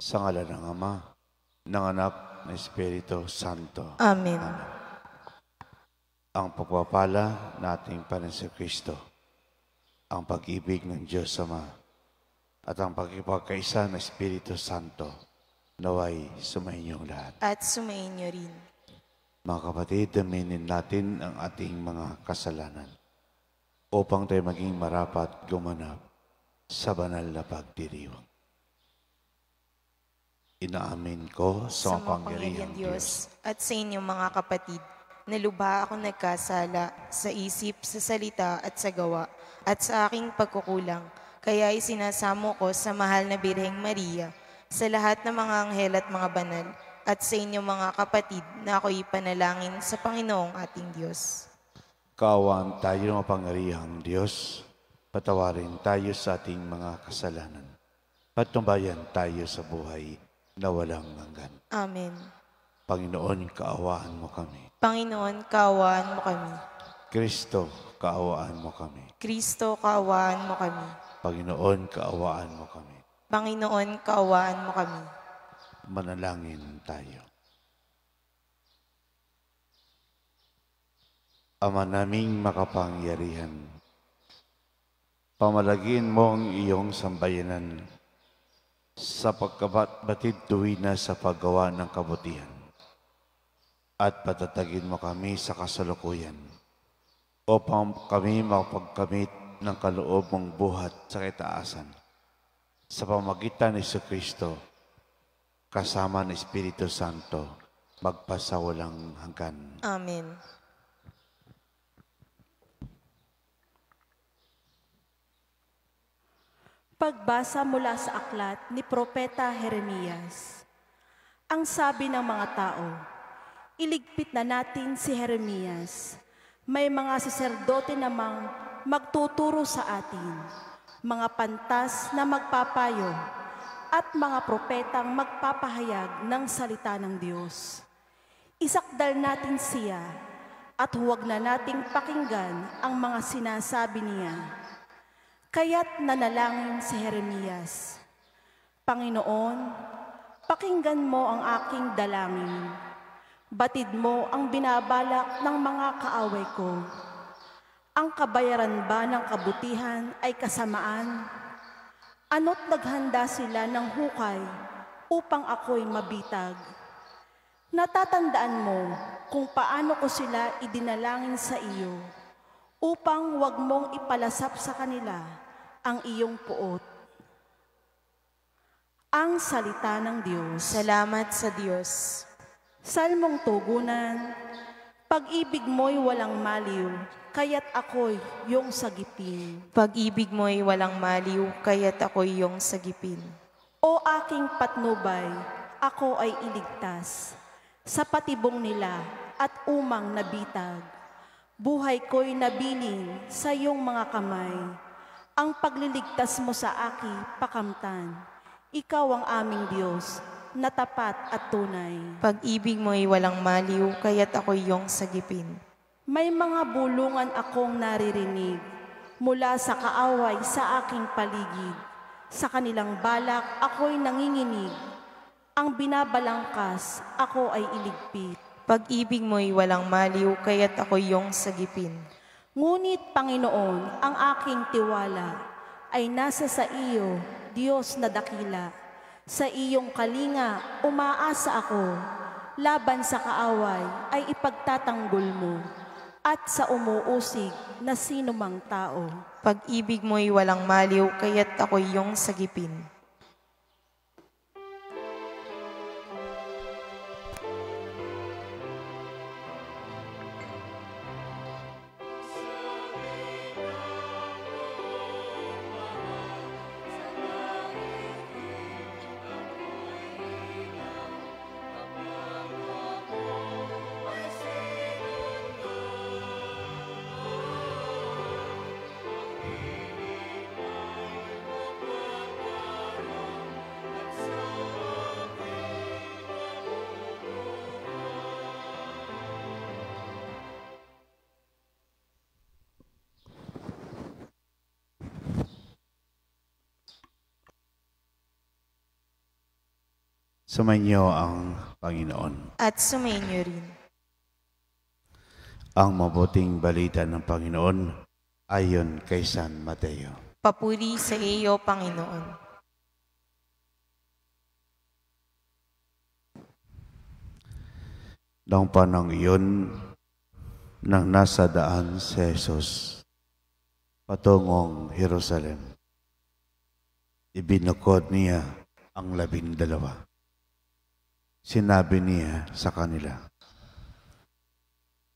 Sa ngalan ng Ama, ng Anak, ng Espiritu Santo. Amen. Amen. Ang pagpapala nating Panginoon Kristo, ang pag-ibig ng Diyos Ama, at ang pagkipagkaisa ng Espiritu Santo, naway sumayinyong lahat. At sumainyo rin. Mga kapatid, aminin natin ang ating mga kasalanan upang tayo maging marapat gumanap sa banal na pagdiriwang. Inaamin ko sa makapangyarihang Diyos at sa inyong mga kapatid, na lubha ako nagkasala sa isip, sa salita at sa gawa, at sa aking pagkukulang. Kaya isinasamo ko sa mahal na Birheng Maria, sa lahat ng mga anghel at mga banal, at sa inyong mga kapatid na ako'y panalangin sa Panginoong ating Diyos. Kaawaan tayo ng mapangyarihang Diyos, patawarin tayo sa ating mga kasalanan, patnubayan tayo sa buhay na walang hanggan. Amen. Panginoon, kaawaan mo kami. Panginoon, kaawaan mo kami. Kristo, kaawaan mo kami. Kristo, kaawaan mo kami. Panginoon, kaawaan mo kami. Panginoon, kaawaan mo kami. Manalangin tayo. Ama naming makapangyarihan, pamalagin mo ang iyong sambayanan sa pagkabatid tuwina sa paggawa ng kabutihan, at patatagin mo kami sa kasalukuyan upang kami makapagkamit ng kaloob mong buhat sa kitaasan sa pamagitan ni Jesucristo kasama ng Espiritu Santo magpasawalang hanggan. Amen. Pagbasa mula sa aklat ni Propeta Jeremias. Ang sabi ng mga tao, iligpit na natin si Jeremias. May mga saserdote namang magtuturo sa atin, mga pantas na magpapayo, at mga propetang magpapahayag ng salita ng Diyos. Isakdal natin siya at huwag na nating pakinggan ang mga sinasabi niya. Kaya't nanalangin si Jeremias, Panginoon, pakinggan mo ang aking dalangin. Batid mo ang binabalak ng mga kaaway ko. Ang kabayaran ba ng kabutihan ay kasamaan? Ano't naghanda sila ng hukay upang ako'y mabitag? Natatandaan mo kung paano ko sila idinalangin sa iyo upang wag mong ipalasap sa kanila ang iyong puot. Ang salita ng Diyos. Salamat sa Diyos. Salmong tugunan, pag-ibig mo'y walang maliw, kaya't ako'y iyong sagipin. Pag-ibig mo'y walang maliw, kaya't ako'y iyong sagipin. O aking patnubay, ako ay iligtas, sa patibong nila at umang nabitag. Buhay ko'y nabiling sa iyong mga kamay, ang pagliligtas mo sa aki pakamtan. Ikaw ang aming Diyos, na tapat at tunay. Pag-ibig mo'y walang maliw, kaya't ako'y iyong sagipin. May mga bulungan akong naririnig mula sa kaaway sa aking paligid. Sa kanilang balak ako'y nanginginig. Ang binabalangkas, ako ay iligpit. Pag-ibig mo'y walang maliw, kaya't ako'y iyong sagipin. Ngunit Panginoon, ang aking tiwala ay nasa sa iyo, Diyos na dakila. Sa iyong kalinga, umaasa ako. Laban sa kaaway ay ipagtatanggol mo, at sa umuusig na sinumang tao. Pag-ibig mo'y walang maliw, kaya't ako'y iyong sagipin. Sumainyo ang Panginoon. At sumainyo rin. Ang mabuting balita ng Panginoon ayon kay San Mateo. Papuri sa iyo, Panginoon. Noong panahon iyon, nang nasa daan si Jesus patungong Jerusalem, ibinukod niya ang 12. Sinabi niya sa kanila,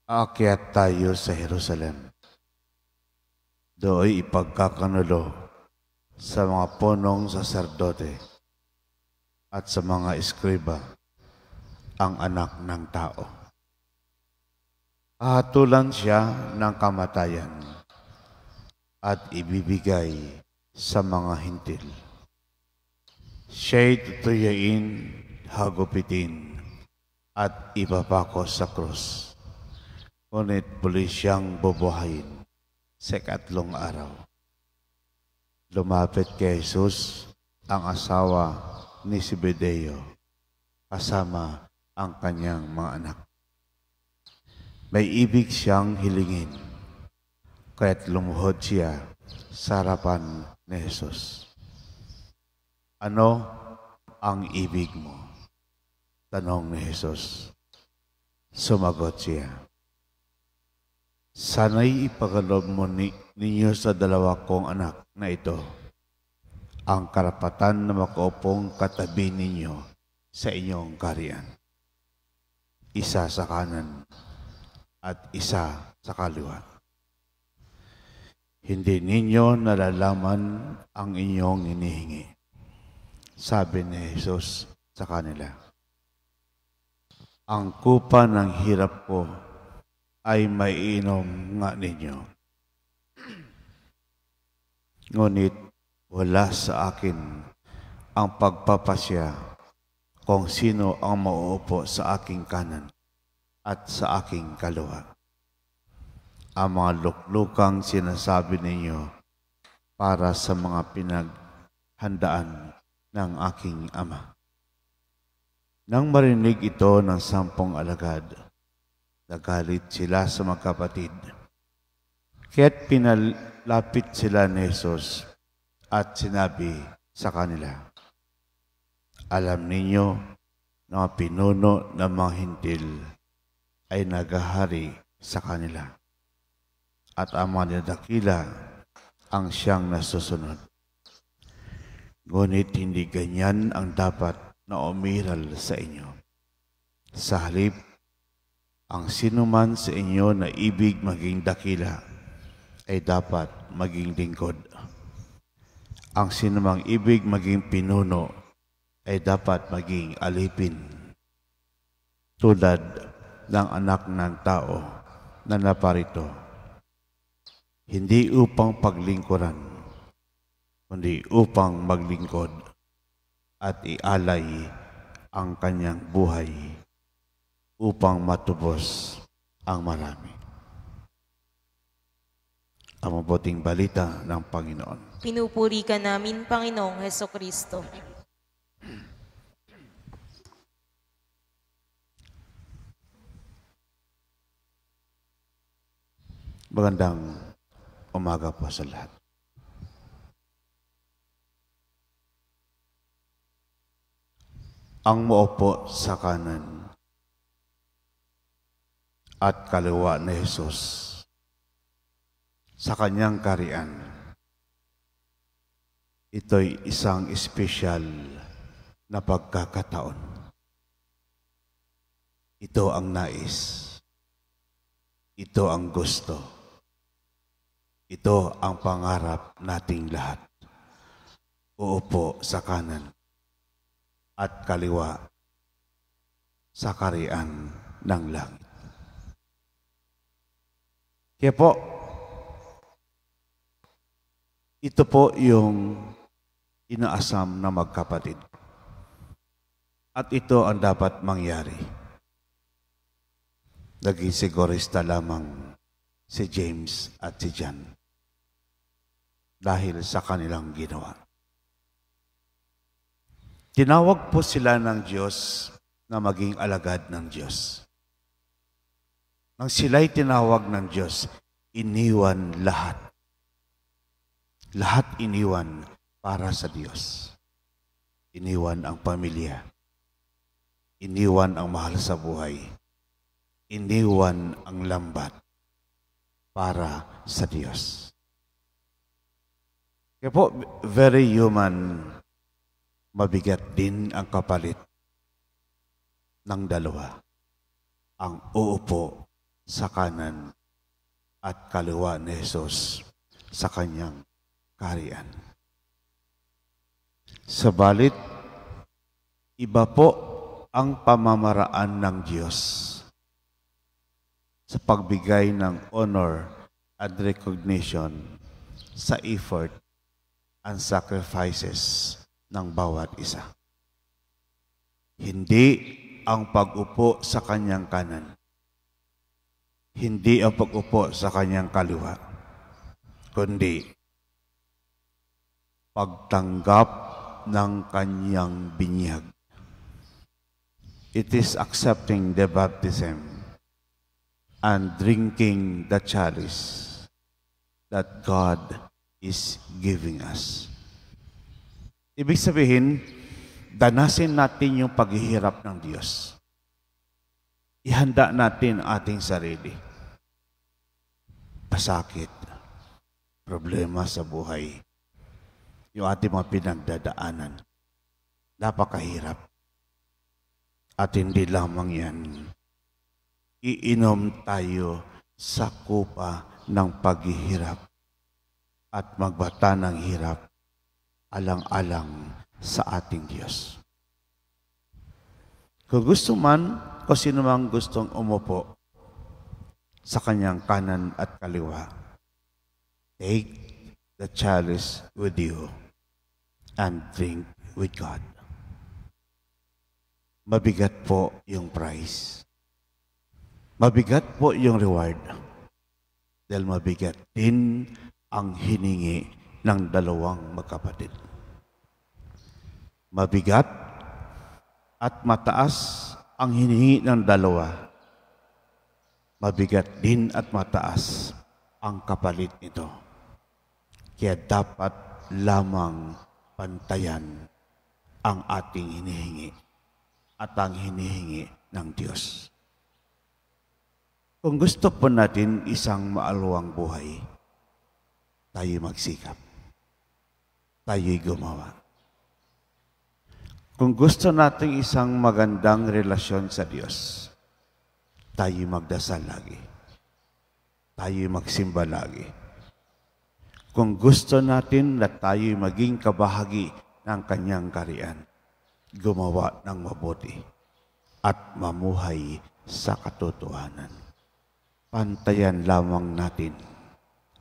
"Aakyat tayo sa Jerusalem. Do'y ipagkakanulo sa mga punong saserdote at sa mga eskriba ang anak ng tao. Hahatulan siya ng kamatayan at ibibigay sa mga hintil. Siya'y tutuyain, hagupitin, at ipapako sa krus. Ngunit muli siyang bubuhayin sa 3 araw." Lumapit kay Jesus ang asawa ni Zebedeo kasama ang kanyang mga anak. May ibig siyang hilingin, kaya't lumuhod siya sa harapan ni Jesus. "Ano ang ibig mo?" tanong ni Jesus. Sumagot siya, "Sana'y ipagkaloob mo ninyo sa 2 kong anak na ito ang karapatan na makaupong katabi ninyo sa inyong kaharian. Isa sa kanan at isa sa kaliwa. Hindi ninyo nalalaman ang inyong hinihingi." Sabi ni Jesus sa kanila, "Ang kupa ng hirap ko ay maiinom nga ninyo. Ngunit wala sa akin ang pagpapasya kung sino ang mauupo sa aking kanan at sa aking kaliwa. Ang mga luklukang sinasabi ninyo para sa mga pinaghandaan ng aking ama." Nang marinig ito ng 10 alagad, nagalit sila sa mga kapatid. Kaya't pinalapit sila ni Jesus at sinabi sa kanila, "Alam ninyo na mga pinuno ng mga hintil ay naghahari sa kanila, at ang mga dakila ang siyang nasusunod. Ngunit hindi ganyan ang dapat na umiral sa inyo. Sa halip, ang sinuman sa inyo na ibig maging dakila ay dapat maging lingkod. Ang sinumang ibig maging pinuno ay dapat maging alipin, tulad ng Anak ng Tao na naparito, hindi upang paglingkuran, kundi upang maglingkod at ialay ang kanyang buhay upang matubos ang marami." Ang mabuting balita ng Panginoon. Pinupuri ka namin, Panginoong Hesukristo. Magandang umaga po sa lahat. Ang maupo sa kanan at kaliwa ni Jesus sa kanyang kaharian, ito'y isang espesyal na pagkakataon. Ito ang nais. Ito ang gusto. Ito ang pangarap nating lahat. Uupo sa kanan at kaliwa sa kaharian ng langit. Kaya po, ito po yung inaasam na magkapatid. At ito ang dapat mangyari. Naging sigurista lamang si James at si John dahil sa kanilang ginawa. Tinawag po sila ng Diyos na maging alagad ng Diyos. Nang sila'y tinawag ng Diyos, iniwan lahat. Lahat iniwan para sa Diyos. Iniwan ang pamilya. Iniwan ang mahal sa buhay. Iniwan ang lambat para sa Diyos. Kaya po, very human, mabigat din ang kapalit ng dalawa. Ang uupo sa kanan at kaliwa ni Jesus sa kanyang kaharian. Sabalit, iba po ang pamamaraan ng Diyos sa pagbigay ng honor at recognition sa effort and sacrifices ng bawat isa. Hindi ang pag-upo sa kanyang kanan. Hindi ang pag-upo sa kanyang kaliwa. Kundi pagtanggap ng kanyang binyag. It is accepting the baptism and drinking the chalice that God is giving us. Ibig sabihin, danasin natin yung paghihirap ng Diyos. Ihanda natin ating sarili. Pasakit, problema sa buhay, yung ating mga pinagdadaanan, napakahirap. At hindi lamang yan, iinom tayo sa kupa ng paghihirap at magbata ng hirap alang-alang sa ating Diyos. Kung gusto man, o sino mang gustong umupo sa kanyang kanan at kaliwa, take the chalice with you and drink with God. Mabigat po yung price. Mabigat po yung reward. Dahil mabigat din ang hiningi ng dalawang magkapatid. Mabigat at mataas ang hiningi ng dalawa. Mabigat din at mataas ang kapalit nito. Kaya dapat lamang pantayan ang ating hinihingi at ang hinihingi ng Diyos. Kung gusto po natin isang maalwang buhay, tayo magsikap. Tayo'y gumawa. Kung gusto natin isang magandang relasyon sa Diyos, tayo magdasal lagi. Tayo magsimba lagi. Kung gusto natin na tayo maging kabahagi ng kanyang kaharian, gumawa ng mabuti at mamuhay sa katotohanan. Pantayan lamang natin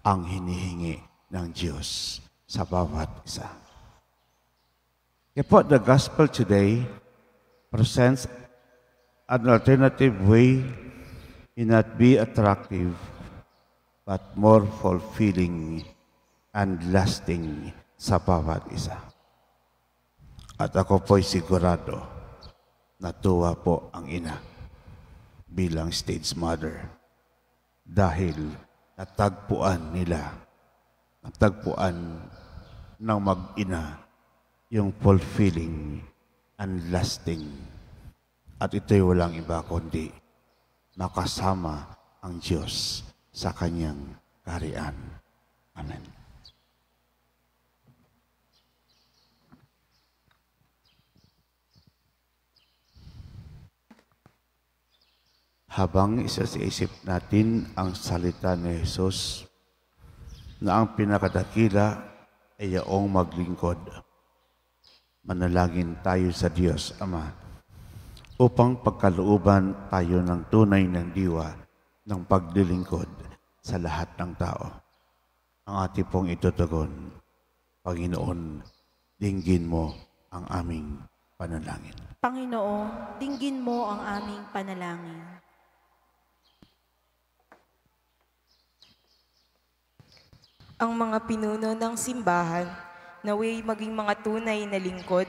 ang hinihingi ng Diyos sa bawat isa. Kaya po, the gospel today presents an alternative way in not be attractive but more fulfilling and lasting sa bawat isa. At ako po'y sigurado natuwa po ang ina bilang stage mother dahil natagpuan ng mag-ina yung fulfilling and lasting. At ito'y walang iba kundi makasama ang Diyos sa kanyang kaharian. Amen. Habang isa-isip natin ang salita ni Jesus na ang pinakadakila ay yaong maglingkod. Manalangin tayo sa Diyos Ama upang pagkalooban tayo ng tunay ng diwa ng paglilingkod sa lahat ng tao. Ang ating pong itutugon, Panginoon, dinggin mo ang aming panalangin. Panginoon, dinggin mo ang aming panalangin. Ang mga pinuno ng simbahan, naway maging mga tunay na lingkod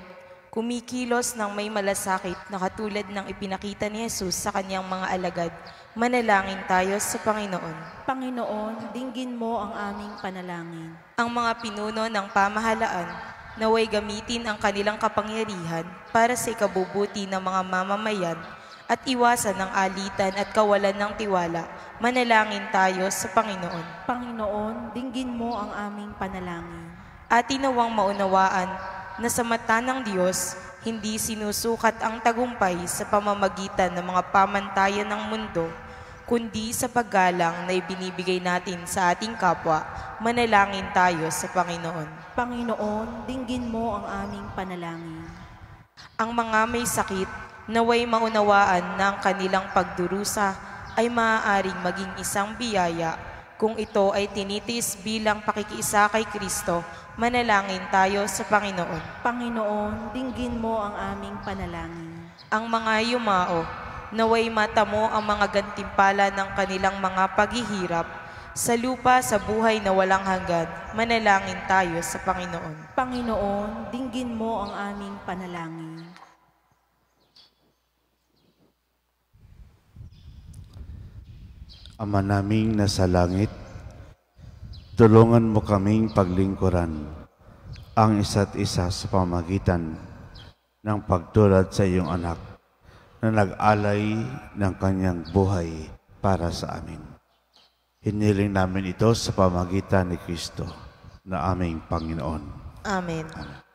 kumikilos ng may malasakit na katulad ng ipinakita ni Jesus sa kanyang mga alagad. Manalangin tayo sa Panginoon. Panginoon, dinggin mo ang aming panalangin. Ang mga pinuno ng pamahalaan, naway gamitin ang kanilang kapangyarihan para sa ikabubuti ng mga mamamayan at iwasan ng alitan at kawalan ng tiwala. Manalangin tayo sa Panginoon. Panginoon, dinggin mo ang aming panalangin. Atin nawang maunawaan na sa mata ng Diyos, hindi sinusukat ang tagumpay sa pamamagitan ng mga pamantayan ng mundo, kundi sa paggalang na ibinibigay natin sa ating kapwa. Manalangin tayo sa Panginoon. Panginoon, dinggin mo ang aming panalangin. Ang mga may sakit, naway maunawaan na ang kanilang pagdurusa ay maaaring maging isang biyaya kung ito ay tinitiis bilang pakikiisa kay Kristo. Manalangin tayo sa Panginoon. Panginoon, dinggin mo ang aming panalangin. Ang mga yumao, naway matamo ang mga gantimpala ng kanilang mga paghihirap sa lupa sa buhay na walang hanggan. Manalangin tayo sa Panginoon. Panginoon, dinggin mo ang aming panalangin. Ama naming nasa langit, tulungan mo kaming paglingkuran ang isa't isa sa pamagitan ng pagtulad sa iyong anak na nag-alay ng kanyang buhay para sa amin. Hiniling namin ito sa pamagitan ni Kristo na aming Panginoon. Amen. Amen.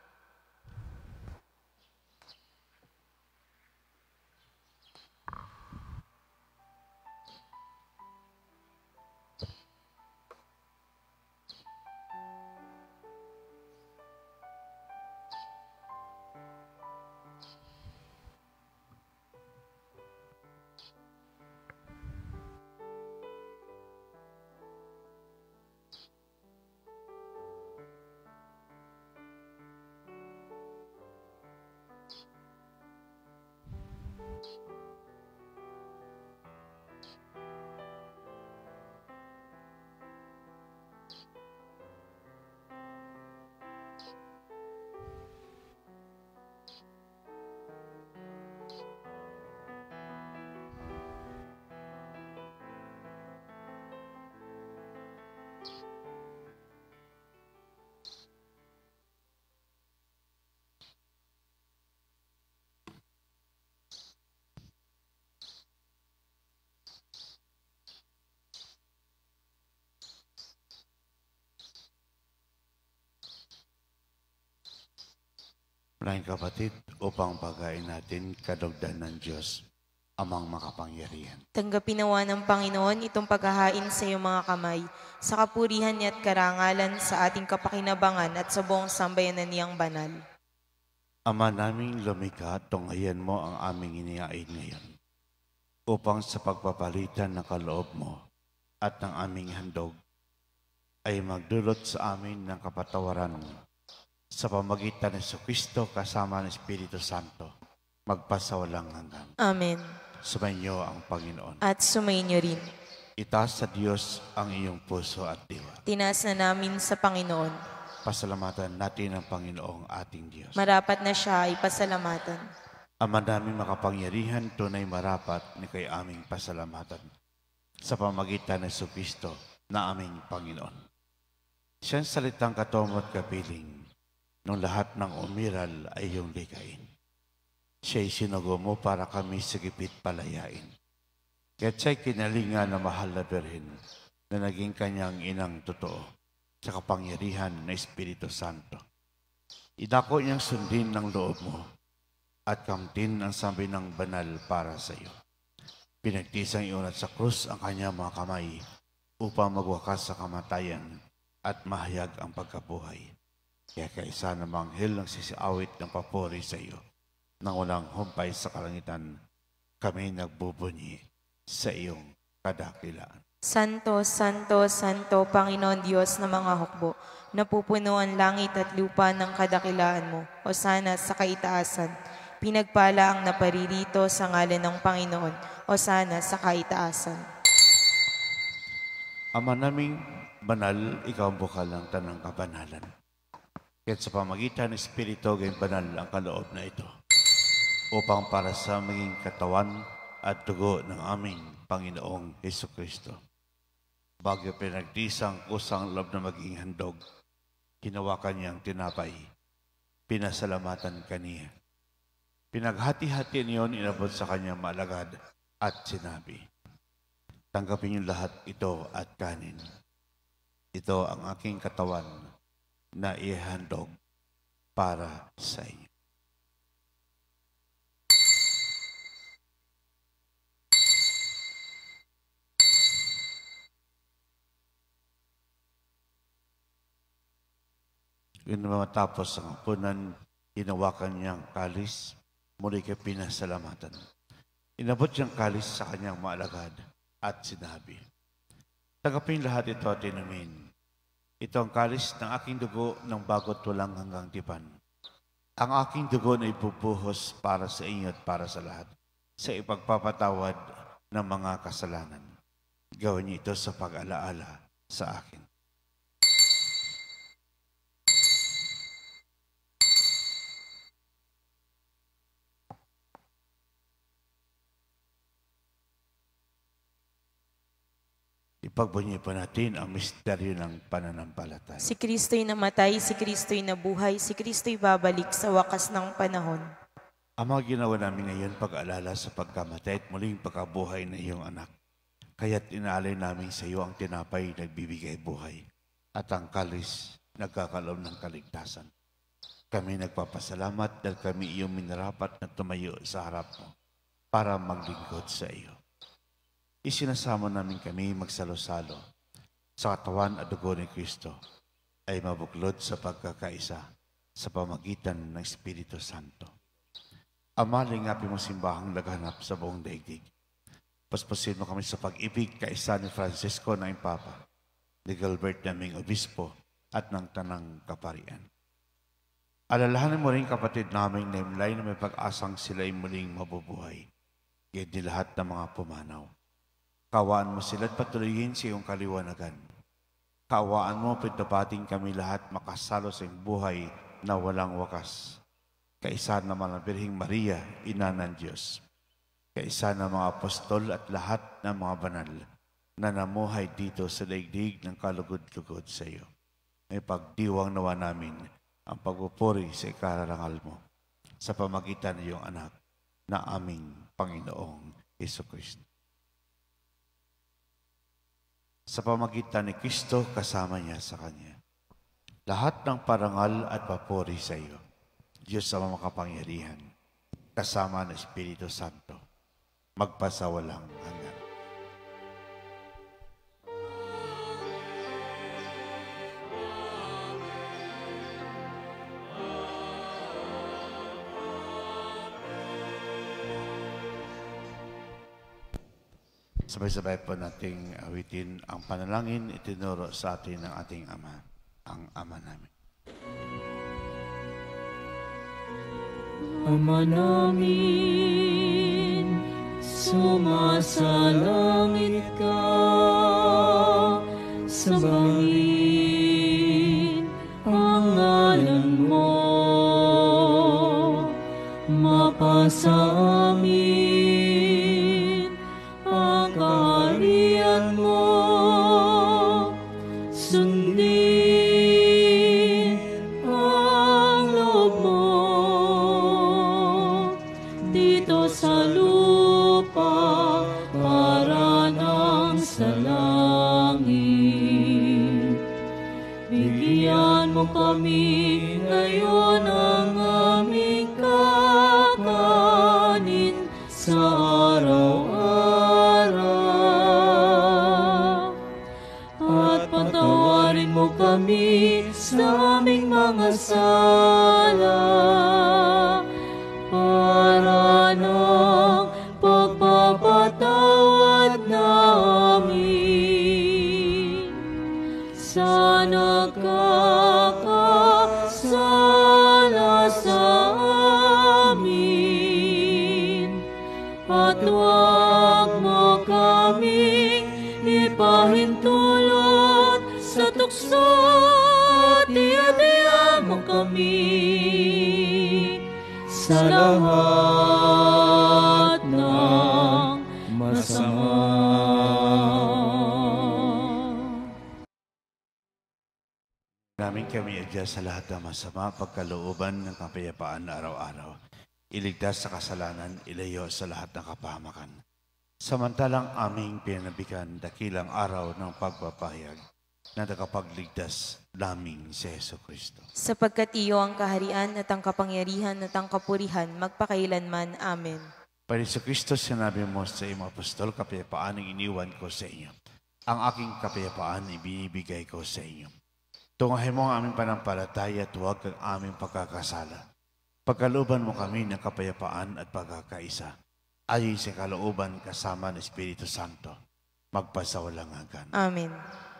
Maraming kapatid, upang pagkain natin kadugdan ng Diyos, amang makapangyarihan. Tanggapin nawa ng Panginoon itong paghahain sa iyong mga kamay, sa kapurihan niya at karangalan sa ating kapakinabangan at sa buong sambayanan niyang banal. Ama naming lumikha, tunghayan mo ang aming inihain ngayon, upang sa pagpapalitan ng kaloob mo at ng aming handog, ay magdulot sa amin ng kapatawaran sa pamagitan ng Kristo kasama ng Espiritu Santo, magpasawalang hanggan. Amen. Sumainyo ang Panginoon. At sumainyo rin. Itaas sa Diyos ang iyong puso at diwa. Tinaas na namin sa Panginoon. Pasalamatan natin ang Panginoong ating Diyos. Marapat na siya ay pasalamatan. Ama namin makapangyarihan, tunay marapat ni kay aming pasalamatan sa pamagitan ng Kristo na aming Panginoon. Siyang salitang katomo at kapiling, nung lahat ng umiral ay iyong likain. Siya'y sinugo mo para kami sigipit palayain. Kaya't siya'y kinalinga na mahal na Birhen na naging kanyang inang totoo sa kapangyarihan ng Espiritu Santo. Idako niyang sundin ng loob mo at kamtin ang sabi ng banal para sa iyo. Pinagtisang iunat sa krus ang kanyang mga kamay upang magwakas sa kamatayan at mahayag ang pagkabuhay. Kaya kaisa ng mga anghel ang sisiawit ng papuri sa iyo. Nang walang humpay sa kalangitan, kami nagbubunyi sa iyong kadakilaan. Santo, Santo, Santo, Panginoon Diyos ng mga hukbo, napupuno ang langit at lupa ng kadakilaan mo, o sana sa kaitaasan. Pinagpala ang naparirito sa ngalan ng Panginoon, o sana sa kaitaasan. Ama naming banal, ikaw ang bukal ng tanang kabanalan. Kaya't sa pamagitan ng Espiritu gayong banal ang kaloob na ito, upang para sa maging katawan at dugo ng aming Panginoong Hesukristo. Bagyo pinagdisang kusang loob na maging handog, hinawakan niyang tinapay, pinasalamatan kaniya. Pinaghati-hati niyon, inabot sa kanyang maalagad at sinabi, tanggapin niyo lahat ito at kanin. Ito ang aking katawan na ihandog para sa inyo. Yun matapos ang hapunan, hinawakan niyang kalis, muli kay pinasalamatan. Inabot niyang kalis sa kanyang maalagad at sinabi, tanggapin lahat ito at inumin. Ito ang kalis ng aking dugo ng bago't walang hanggang tipan. Ang aking dugo na ibubuhos para sa inyo at para sa lahat, sa ipagpapatawad ng mga kasalanan. Gawin niyo ito sa pag-alaala sa akin. Ipagbunyi po natin ang misteryo ng pananampalataya. Si Kristo'y namatay, si Kristo'y nabuhay, si Kristo'y babalik sa wakas ng panahon. Ang mga ginawa namin ngayon pag-alala sa pagkamatay at muling pagkabuhay na iyong anak. Kaya't inaalay namin sa iyo ang tinapay nagbibigay buhay at ang kalis nagkakaloob ng kaligtasan. Kami nagpapasalamat dahil kami iyong minarapat na tumayo sa harap mo para maglingkod sa iyo. Isinasama namin kami magsalo-salo sa katawan at dugo ni Kristo ay mabuklod sa pagkakaisa sa pamagitan ng Espiritu Santo. Amaling api mo simbahang laganap sa buong daigdig. Paspasin mo kami sa pag-ibig kaisa ni Francisco na Impapa, ni Gilbert naming Obispo at ng Tanang Kaparian. Alalahanin mo rin kapatid naming naimlay na may pag-asang sila'y muling mabubuhay. Gayad ni lahat ng mga pumanaw. Kawaan mo sila at patuloyin sa iyong kaliwanagan. Kawaan mo pitapating kami lahat makasalo sa iyong buhay na walang wakas. Kaisa naman ang Birheng Maria, Ina ng Diyos. Kaisa ng mga apostol at lahat ng mga banal na namuhay dito sa daigdig ng kalugod-lugod sa iyo. May pagdiwang nawa namin ang pagpupuri sa ikararangal mo sa pamagitan ng iyong anak na aming Panginoong Hesukristo. Sa pamagitan ni Kristo, kasama niya sa Kanya. Lahat ng parangal at papuri sa iyo, Diyos sa makapangyarihan, kasama ng Espiritu Santo, magpasawalang hanggan. Sabay-sabay po nating awitin ang panalangin itinuro sa atin ng ating Ama, ang Ama namin. Ama namin, sumasalangit ka, sambahin ang ngalan mo, mapasa amin ang kaharian mo, sundin ang loob mo dito sa lupa para nang sa langit. Bigyan mo kami ngayon ang aming kakanin sa araw-araw. At patawarin mo kami sa aming mga sala para ng pagpapatawad namin sa nagkakasala sa amin. At huwag mo kaming ipahintulot sa tukso at iya-iya mo kami sa lahat ng masama. Namin kami adya sa lahat ng masama, pagkalooban ng kapayapaan na araw-araw. Iligtas sa kasalanan, ilayo sa lahat ng kapahamakan. Samantalang aming pinanabikan, dakilang araw ng pagpapahayag na nakapagligtas naming si Jesucristo. Sapagkat iyo ang kaharian at ang kapangyarihan at ang kapurihan magpakailanman. Amen. Para sa Kristo, sinabi mo sa iyong apostol, kapayapaan ang iniwan ko sa inyo. Ang aking kapayapaan ibinibigay ko sa inyo. Tungahin mo ang aming panampalataya at huwag ang aming pagkakasala. Pagkalooban mo kami ng kapayapaan at pagkakaisa. Ayon sa kalooban kasama ng Espiritu Santo, magpasawalang hanggan. Amen.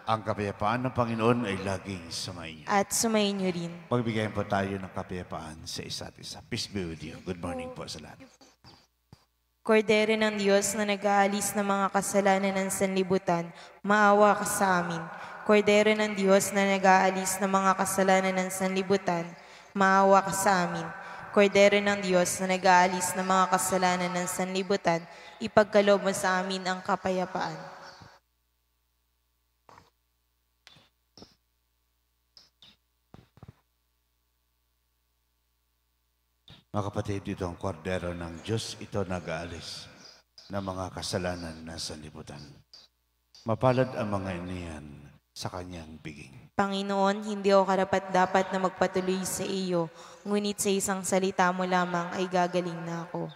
Ang kapayapaan ng Panginoon ay laging sumainyo. At sumayin niyo rin. Pagbigayan po tayo ng kapayapaan sa isa't isa. Peace be with you. Good morning po sa lahat. Kordero ng Diyos na nag-aalis ng mga kasalanan ng sanlibutan, maawa ka sa amin. Kordero ng Diyos na nag-aalis ng mga kasalanan ng sanlibutan, maawa ka sa amin. Kordero ng Diyos na nag-aalis ng mga kasalanan ng sanlibutan, ipagkaloob mo sa amin ang kapayapaan. Mga kapatid, ito ang kordero ng Diyos, ito nag-aalis ng mga kasalanan na sanlibutan. Mapalad ang mga iniyan sa kanyang biging. Panginoon, hindi ako karapat-dapat na magpatuloy sa iyo, ngunit sa isang salita mo lamang ay gagaling na ako.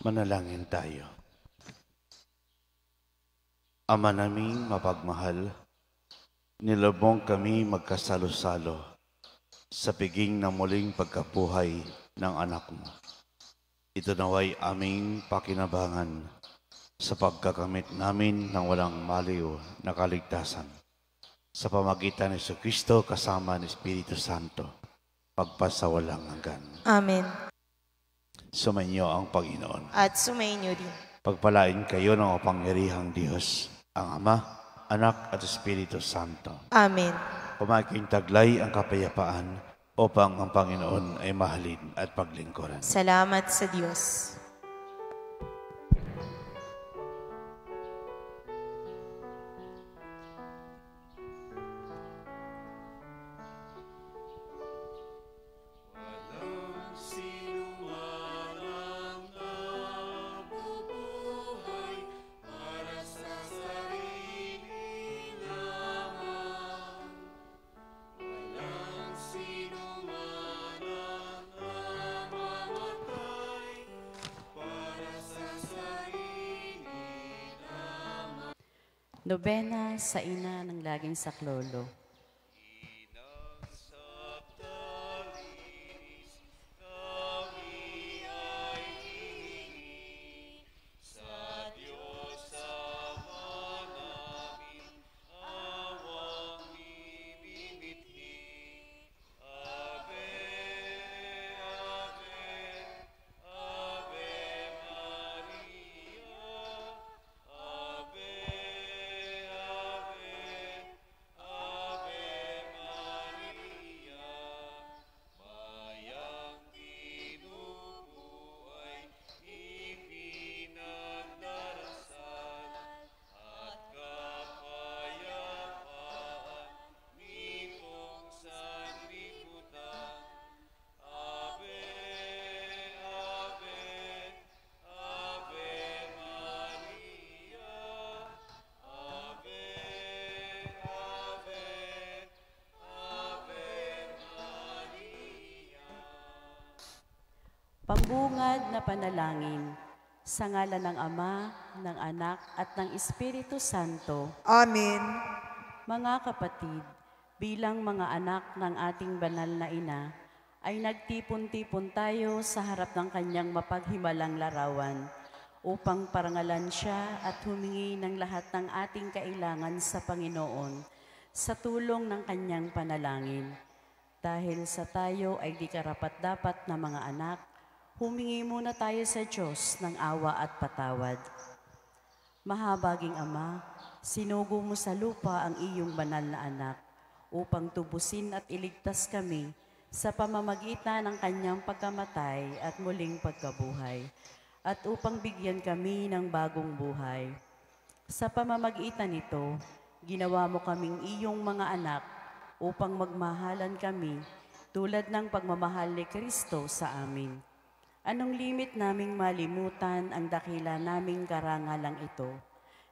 Manalangin tayo. Ama naming mapagmahal, nilabong kami magkasalo-salo sa piging ng muling pagkabuhay ng anak mo. Ito naway aming pakinabangan sa pagkakamit namin ng walang maliw na kaligtasan. Sa pamagitan ni Jesucristo kasama ng Espiritu Santo, pagpasawalang hanggan. Amen. Sumainyo ang Panginoon. At sumayin niyo rin. Pagpalain kayo ng kapangyarihang Diyos, ang Ama, Anak at Espiritu Santo. Amen. Pumaking taglay ang kapayapaan upang ang Panginoon ay mahalin at paglingkuran. Salamat sa Diyos. Nobena sa ina ng laging saklolo. maliwanag na panalangin. Sa ngalan ng Ama, ng Anak, at ng Espiritu Santo. Amen. Mga kapatid, bilang mga anak ng ating banal na ina, ay nagtipon-tipon tayo sa harap ng kanyang mapaghimalang larawan upang parangalan siya at humingi ng lahat ng ating kailangan sa Panginoon sa tulong ng kanyang panalangin. Dahil sa tayo ay di karapat-dapat na mga anak, humingi muna tayo sa Diyos ng awa at patawad. Mahabaging Ama, sinugo mo sa lupa ang iyong banal na anak upang tubusin at iligtas kami sa pamamagitan ng kanyang pagkamatay at muling pagkabuhay, at upang bigyan kami ng bagong buhay. Sa pamamagitan nito, ginawa mo kaming iyong mga anak upang magmahalan kami tulad ng pagmamahal ni Kristo sa amin. Anong limit naming malimutan ang dakila naming karangalang ito?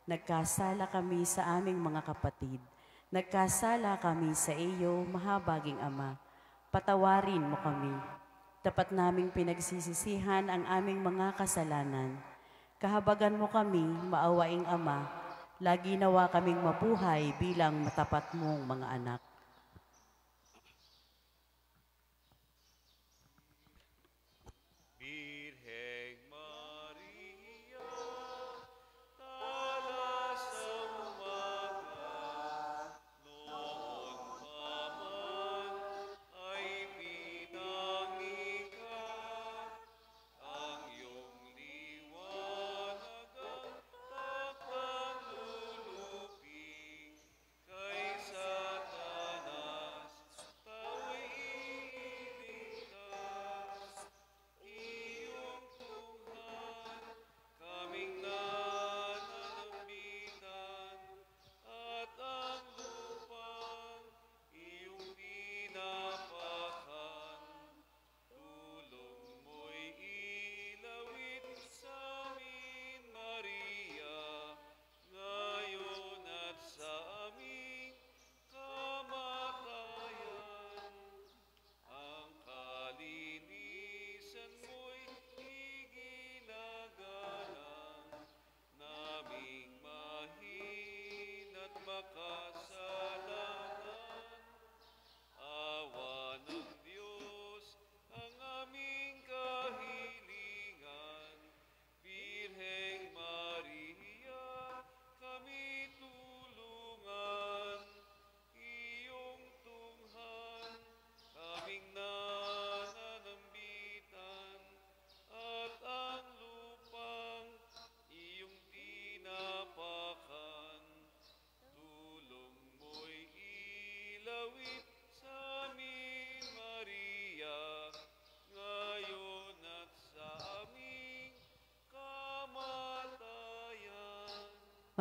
Nagkasala kami sa aming mga kapatid. Nagkasala kami sa iyo, mahabaging Ama. Patawarin mo kami. Tapat naming pinagsisisihan ang aming mga kasalanan. Kahabagan mo kami, maawaing Ama. Lagi nawa kaming mabuhay bilang matapat mong mga anak.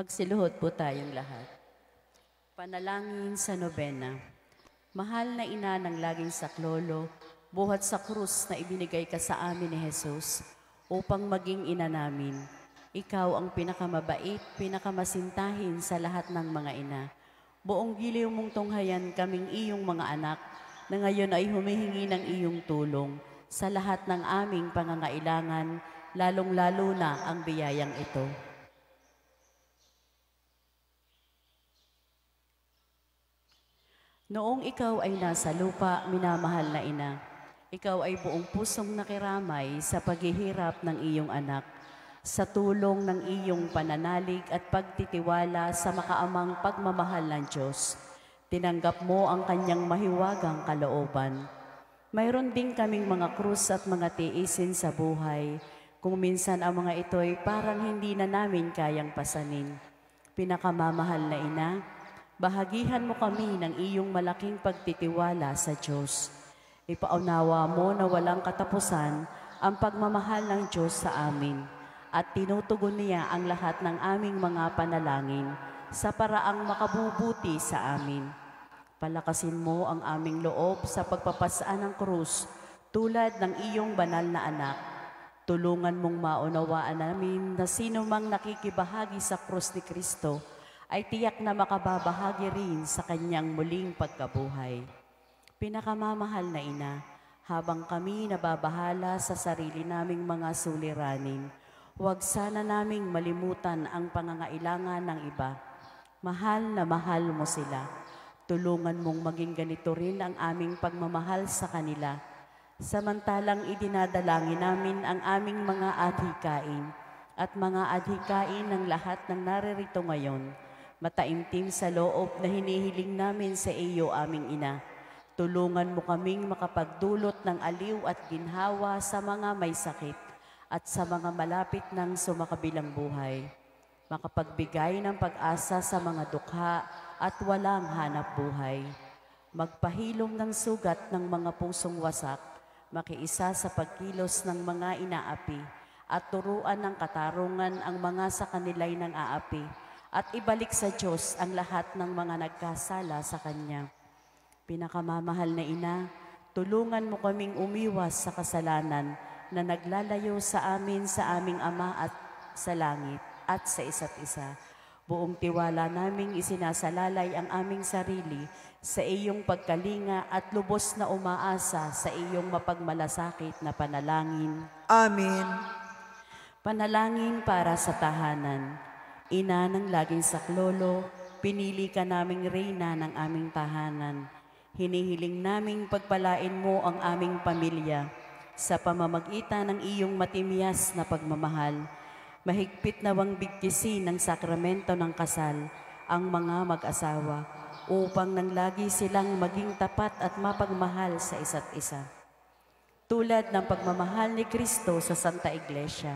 Magsiluhod po tayong lahat. Panalangin sa nobena. Mahal na ina ng laging saklolo, buhat sa krus na ibinigay ka sa amin ni Jesus upang maging ina namin. Ikaw ang pinakamabait, pinakamasintahin sa lahat ng mga ina. Buong giliw mong tunghayan kaming iyong mga anak na ngayon ay humihingi ng iyong tulong sa lahat ng aming pangangailangan, lalong-lalo na ang biyayang ito. Noong ikaw ay nasa lupa, minamahal na ina, ikaw ay buong pusong nakiramay sa paghihirap ng iyong anak, sa tulong ng iyong pananalig at pagtitiwala sa makaamang pagmamahal ng Diyos. Tinanggap mo ang kanyang mahiwagang kalooban. Mayroon din kaming mga krus at mga tiisin sa buhay, kung minsan ang mga ito ay parang hindi na namin kayang pasanin. Pinakamamahal na ina, bahagihan mo kami ng iyong malaking pagtitiwala sa Diyos. Ipaunawa mo na walang katapusan ang pagmamahal ng Diyos sa amin at tinutugon niya ang lahat ng aming mga panalangin sa paraang makabubuti sa amin. Palakasin mo ang aming loob sa pagpapasaan ng krus tulad ng iyong banal na anak. Tulungan mong maunawaan namin na sino mang nakikibahagi sa krus ni Kristo ay tiyak na makababahagi rin sa kanyang muling pagkabuhay. Pinakamamahal na ina, Habang kami nababahala sa sarili naming mga suliranin, huwag sana naming malimutan ang pangangailangan ng iba. Mahal na mahal mo sila. Tulungan mong maging ganito rin ang aming pagmamahal sa kanila. Samantalang idinadalangin namin ang aming mga adhikain at mga adhikain ng lahat ng naririto ngayon, mataimtim sa loob na hinihiling namin sa iyo, aming ina. Tulungan mo kaming makapagdulot ng aliw at ginhawa sa mga may sakit at sa mga malapit ng sumakabilang buhay. Makapagbigay ng pag-asa sa mga dukha at walang hanap buhay. Magpahilom ng sugat ng mga pusong wasak, makiisa sa pagkilos ng mga inaapi, at turuan ng katarungan ang mga sa kanila'y nang aapi, at ibalik sa Diyos ang lahat ng mga nagkasala sa Kanya. Pinakamamahal na Ina, tulungan mo kaming umiwas sa kasalanan na naglalayo sa amin sa aming Ama at sa langit at sa isa't isa. Buong tiwala naming isinasalalay ang aming sarili sa iyong pagkalinga at lubos na umaasa sa iyong mapagmalasakit na panalangin. Amen. Panalangin para sa tahanan. Ina ng laging saklolo, pinili ka naming reyna ng aming tahanan. Hinihiling naming pagpalain mo ang aming pamilya sa pamamagitan ng iyong matimyas na pagmamahal. Mahigpit nawang bigkisin ng sakramento ng kasal ang mga mag-asawa upang nang lagi silang maging tapat at mapagmahal sa isa't isa. Tulad ng pagmamahal ni Kristo sa Santa Iglesia,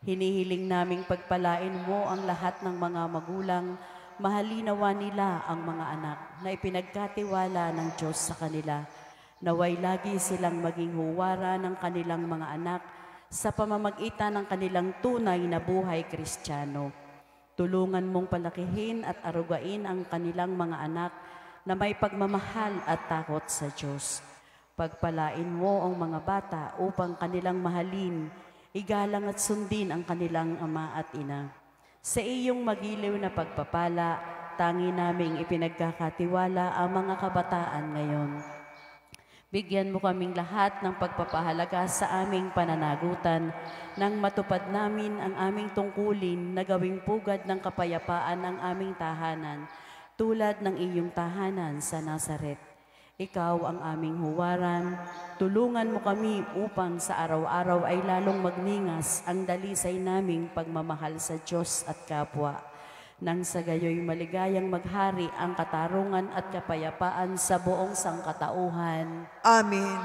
hinihiling naming pagpalain mo ang lahat ng mga magulang. Mahalinawa nila ang mga anak na ipinagkatiwala ng Diyos sa kanila. Naway lagi silang maging huwara ng kanilang mga anak sa pamamagitan ng kanilang tunay na buhay Kristiyano. Tulungan mong palakihin at arugain ang kanilang mga anak na may pagmamahal at takot sa Diyos. Pagpalain mo ang mga bata upang kanilang mahalin, igalang at sundin ang kanilang ama at ina. Sa iyong magiliw na pagpapala, tangi naming ipinagkakatiwala ang mga kabataan ngayon. Bigyan mo kaming lahat ng pagpapahalaga sa aming pananagutan nang matupad namin ang aming tungkulin na gawing pugad ng kapayapaan ang aming tahanan, tulad ng iyong tahanan sa Nazaret. Ikaw ang aming huwaran. Tulungan mo kami upang sa araw-araw ay lalong magningas ang dalisay naming pagmamahal sa Diyos at kapwa. Nang sa gayoy maligayang maghari ang katarungan at kapayapaan sa buong sangkatauhan. Amen.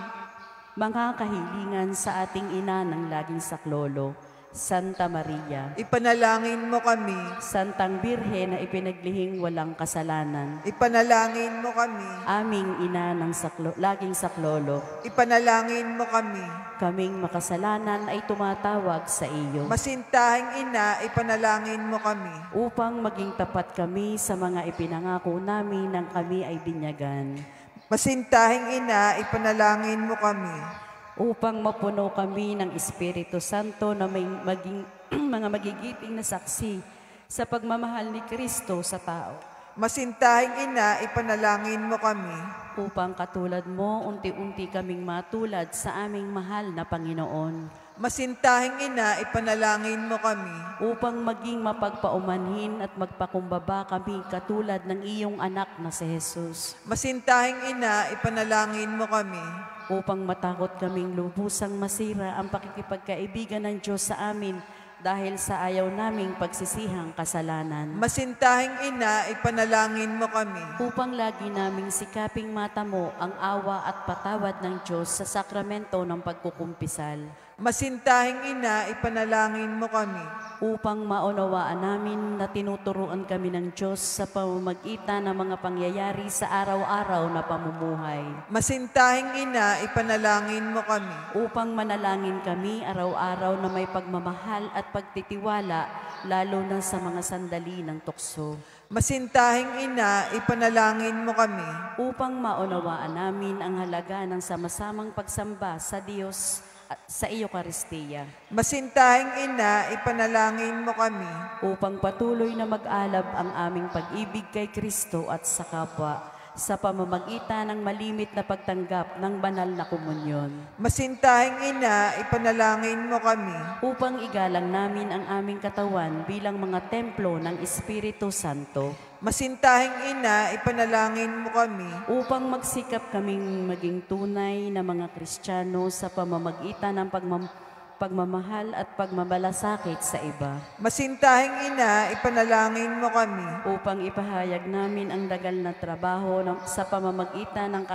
Mga kahilingan sa ating ina ng laging saklolo, Santa Maria, Ipanalangin mo kami. Santang Birhen na ipinaglihing walang kasalanan, Ipanalangin mo kami. aming ina ng laging saklolo, Ipanalangin mo kami. kaming makasalanan ay tumatawag sa iyo Masintahing ina, ipanalangin mo kami. upang maging tapat kami sa mga ipinangako namin nang kami ay binyagan, Masintahing ina, ipanalangin mo kami. upang mapuno kami ng Espiritu Santo na may mga magigiting na saksi sa pagmamahal ni Kristo sa tao, Masintahing ina, ipanalangin mo kami. upang katulad mo unti-unti kaming matulad sa aming mahal na Panginoon, Masintahing ina, ipanalangin mo kami. upang maging mapagpaumanhin at magpakumbaba kami katulad ng iyong anak na si Jesus, Masintahing ina, ipanalangin mo kami. upang matakot kaming lubusang masira ang pakikipagkaibigan ng Diyos sa amin dahil sa ayaw naming pagsisihang kasalanan, Masintahing ina, ipanalangin mo kami. upang lagi naming sikaping matamo ang awa at patawad ng Diyos sa sakramento ng pagkukumpisal, Masintahing ina, ipanalangin mo kami. upang maunawaan namin na tinuturuan kami ng Diyos sa pamamagitan ng mga pangyayari sa araw-araw na pamumuhay, Masintahing ina, ipanalangin mo kami. upang manalangin kami araw-araw na may pagmamahal at pagtitiwala, lalo na sa mga sandali ng tukso, Masintahing ina, ipanalangin mo kami. upang maunawaan namin ang halaga ng sama-samang pagsamba sa Diyos at sa Eucharistia, Masintahing ina, ipanalangin mo kami. upang patuloy na mag-alab ang aming pag-ibig kay Kristo at sa kapwa, sa pamamagitan ng malimit na pagtanggap ng banal na komunyon. Masintahing Ina, ipanalangin mo kami. Upang igalang namin ang aming katawan bilang mga templo ng Espiritu Santo. Masintahing Ina, ipanalangin mo kami. Upang magsikap kaming maging tunay na mga Kristiyano sa pamamagitan ng pagmamahal at pagmamalasakit sa iba. Masintahing Ina, ipanalangin mo kami. Upang ipahayag namin ang dagal na trabaho sa pamamagitan ng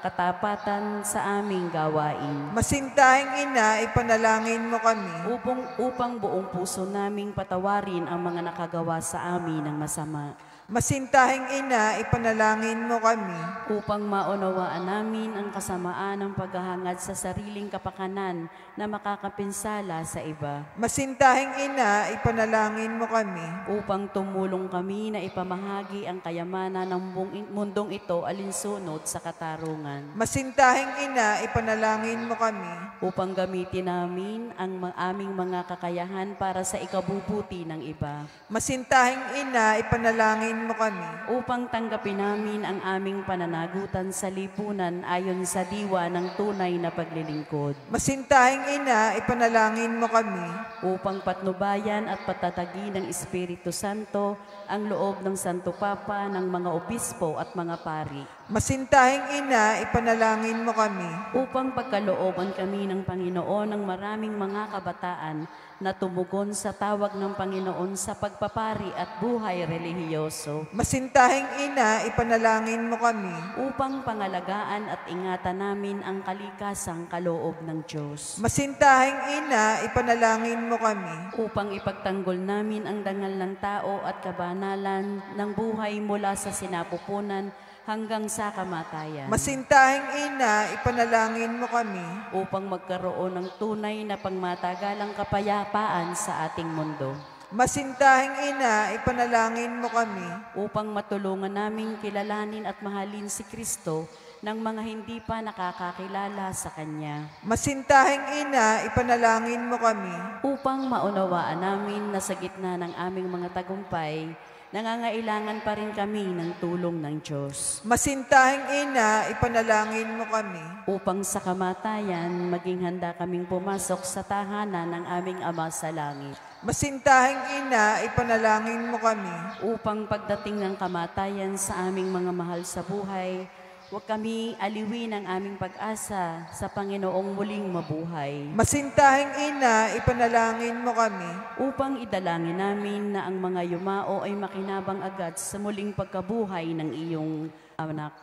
katapatan sa aming gawain. Masintahing Ina, ipanalangin mo kami. Upang buong puso naming patawarin ang mga nakagawa sa amin ng masama. Masintahing Ina, ipanalangin mo kami. Upang maunawaan namin ang kasamaan ng paghahangad sa sariling kapakanan na makakapinsala sa iba. Masintahing Ina, ipanalangin mo kami. Upang tumulong kami na ipamahagi ang kayamanan ng mundong ito alinsunod sa katarungan. Masintahing Ina, ipanalangin mo kami. Upang gamitin namin ang aming mga kakayahan para sa ikabubuti ng iba. Masintahing Ina, ipanalangin mo kami. Upang tanggapin namin ang aming pananagutan sa lipunan ayon sa diwa ng tunay na paglilingkod. Masintahing Ina, ipanalangin mo kami. Upang patnubayan at patatagin ng Espiritu Santo ang loob ng Santo Papa, ng mga obispo at mga pari. Masintahing Ina, ipanalangin mo kami. Upang pagkalooban kami ng Panginoon ng maraming mga kabataan na tumugon sa tawag ng Panginoon sa pagpapari at buhay relihiyoso. Masintahing Ina, ipanalangin mo kami. Upang pangalagaan at ingatan namin ang kalikasang kaloob ng Diyos. Masintahing Ina, ipanalangin mo kami. Upang ipagtanggol namin ang dangal ng tao at kabanalan ng buhay mula sa sinapupunan hanggang sa kamatayan. Masintahing Ina, ipanalangin mo kami. Upang magkaroon ng tunay na pangmatagalang kapayapaan sa ating mundo. Masintahing Ina, ipanalangin mo kami. Upang matulungan naming kilalanin at mahalin si Kristo ng mga hindi pa nakakakilala sa Kanya. Masintahing Ina, ipanalangin mo kami. Upang maunawaan namin na sa gitna ng aming mga tagumpay, nangangailangan pa rin kami ng tulong ng Diyos. Masintahing Ina, ipanalangin mo kami. Upang sa kamatayan, maging handa kaming pumasok sa tahanan ng aming Ama sa langit. Masintahing Ina, ipanalangin mo kami. Upang pagdating ng kamatayan sa aming mga mahal sa buhay, huwag kami aliwin ang aming pag-asa sa Panginoong muling mabuhay. Masintahing Ina, ipanalangin mo kami. Upang idalangin namin na ang mga yumao ay makinabang agad sa muling pagkabuhay ng iyong anak.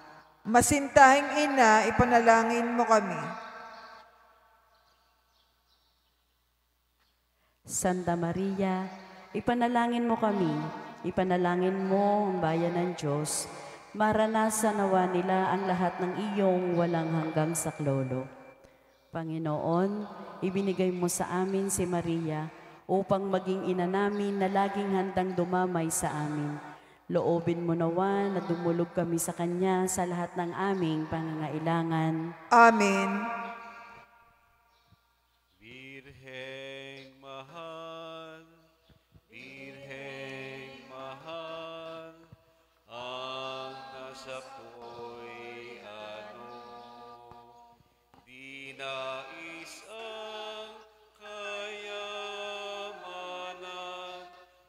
Masintahing Ina, ipanalangin mo kami. Santa Maria, ipanalangin mo kami, ipanalangin mo ang bayan ng Diyos, maranasan nawa nila ang lahat ng iyong walang hanggang saklolo. Panginoon, ibinigay mo sa amin si Maria upang maging ina namin na laging handang dumamay sa amin. Loobin mo nawa na dumulog kami sa Kanya sa lahat ng aming pangangailangan. Amen. Birheng mahal, Birheng mahal, ang nasa po'y di nais ang kayamanan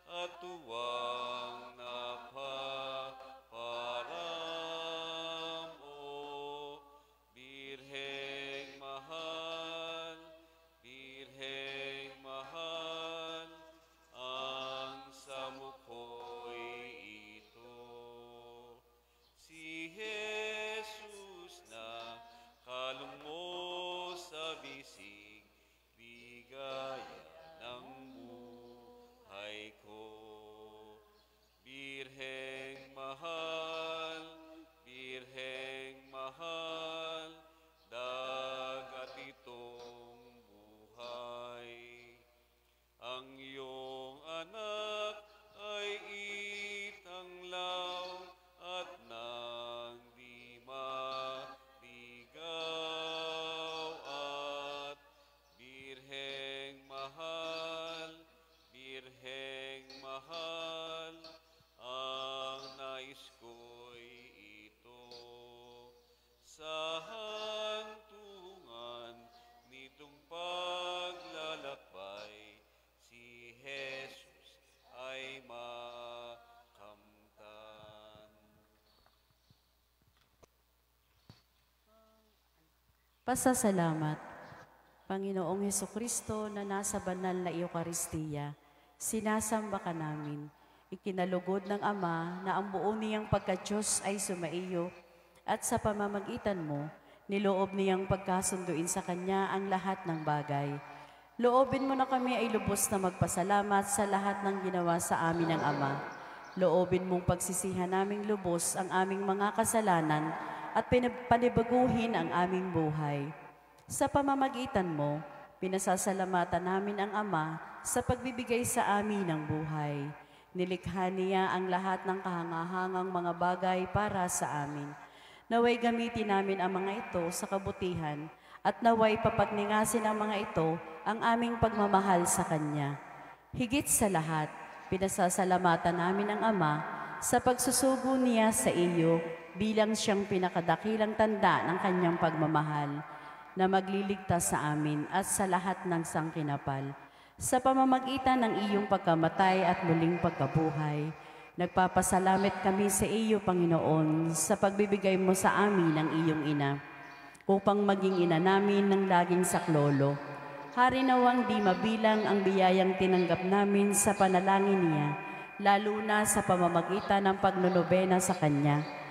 at tuwang napaparam o Birheng mahal, Birheng mahal, ang samuko'y ito. Si Pasasalamat. Panginoong Hesukristo na nasa banal na Eucharistia, sinasamba ka namin. Ikinalugod ng Ama na ang buo niyang pagka-Diyos ay sumaiyo at sa pamamagitan mo, niloob niyang pagkasunduin sa Kanya ang lahat ng bagay. Loobin mo na kami ay lubos na magpasalamat sa lahat ng ginawa sa amin ng Ama. Loobin mong pagsisihan naming lubos ang aming mga kasalanan at panibaguhin ang aming buhay. Sa pamamagitan mo, pinasasalamatan namin ang Ama sa pagbibigay sa amin ng buhay. Nilikha niya ang lahat ng kahangahangang mga bagay para sa amin. Naway gamitin namin ang mga ito sa kabutihan at naway papagningasin ang mga ito ang aming pagmamahal sa Kanya. Higit sa lahat, pinasasalamatan namin ang Ama sa pagsusugo niya sa iyo bilang siyang pinakadakilang tanda ng Kanyang pagmamahal na magliligtas sa amin at sa lahat ng sangkinapal. Sa pamamagitan ng iyong pagkamatay at muling pagkabuhay, nagpapasalamat kami sa iyo, Panginoon, sa pagbibigay mo sa amin ng iyong ina, upang maging ina namin ng laging saklolo. Hari nawang di mabilang ang biyayang tinanggap namin sa panalangin niya, lalo na sa pamamagitan ng pagnonobena sa Kanya,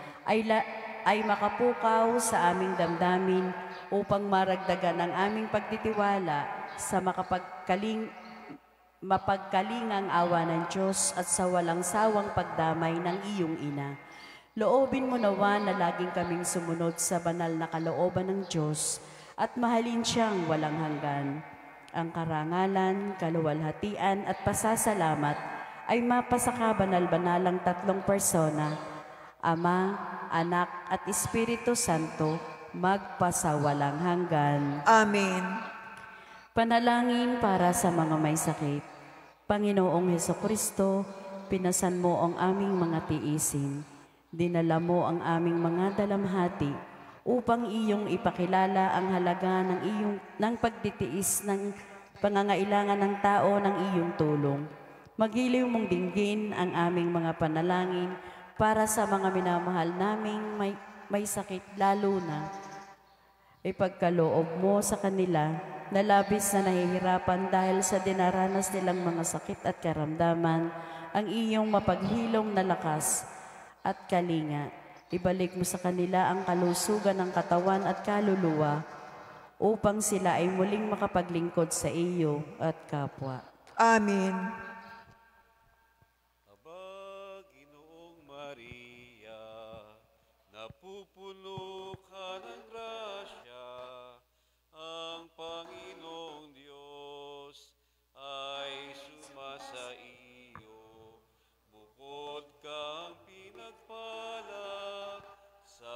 ay makapukaw sa aming damdamin upang maragdagan ang aming pagtitiwala sa mapagkalingang awa ng Diyos at sa walang sawang pagdamay ng iyong ina. Loobin mo nawa na laging kaming sumunod sa banal na kalooban ng Diyos at mahalin siyang walang hanggan. Ang karangalan, kaluwalhatian at pasasalamat ay mapasakabanal-banalang tatlong persona, Ama, Anak at Espiritu Santo, magpasawalang hanggan. Amen. Panalangin para sa mga may sakit. Panginoong Hesukristo, pinasan mo ang aming mga tiisin. Dinala mo ang aming mga dalamhati upang iyong ipakilala ang halaga ng pagtitiis ng pangangailangan ng tao ng iyong tulong. Magiliw mong dinggin ang aming mga panalangin para sa mga minamahal naming may sakit, lalo na ipagkaloob mo sa kanila na labis na nahihirapan dahil sa dinaranas nilang mga sakit at karamdaman, ang iyong mapaghilom na lakas at kalinga. Ibalik mo sa kanila ang kalusugan ng katawan at kaluluwa upang sila ay muling makapaglingkod sa iyo at kapwa. Amen. Aba, Ginoong Maria, napupuno ka ng grasya, ang Panginoong Diyos ay sumasa iyo. Bukod kang pinagpala sa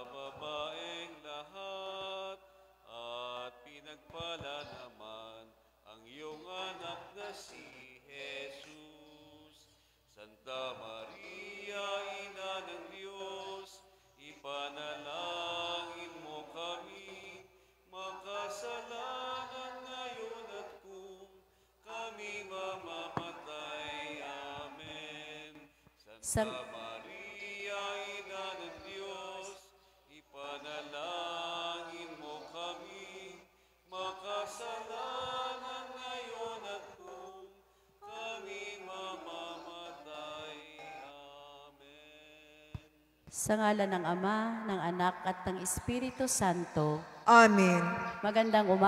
babaeng lahat, at pinagpala naman ang iyong anak na si Jesus. Santa Maria, Ina ng Diyos, ipanalangin mo kami, makasalanan ngayon at kung kami mamamatay. Amen. Santa Maria, Ina ng Diyos, ipanalangin mo kami, makasalanan ngayon at kung kami mamamatay. Amen. Sa ngalan ng Ama, ng Anak at ng Espiritu Santo. Amen. Magandang umaga.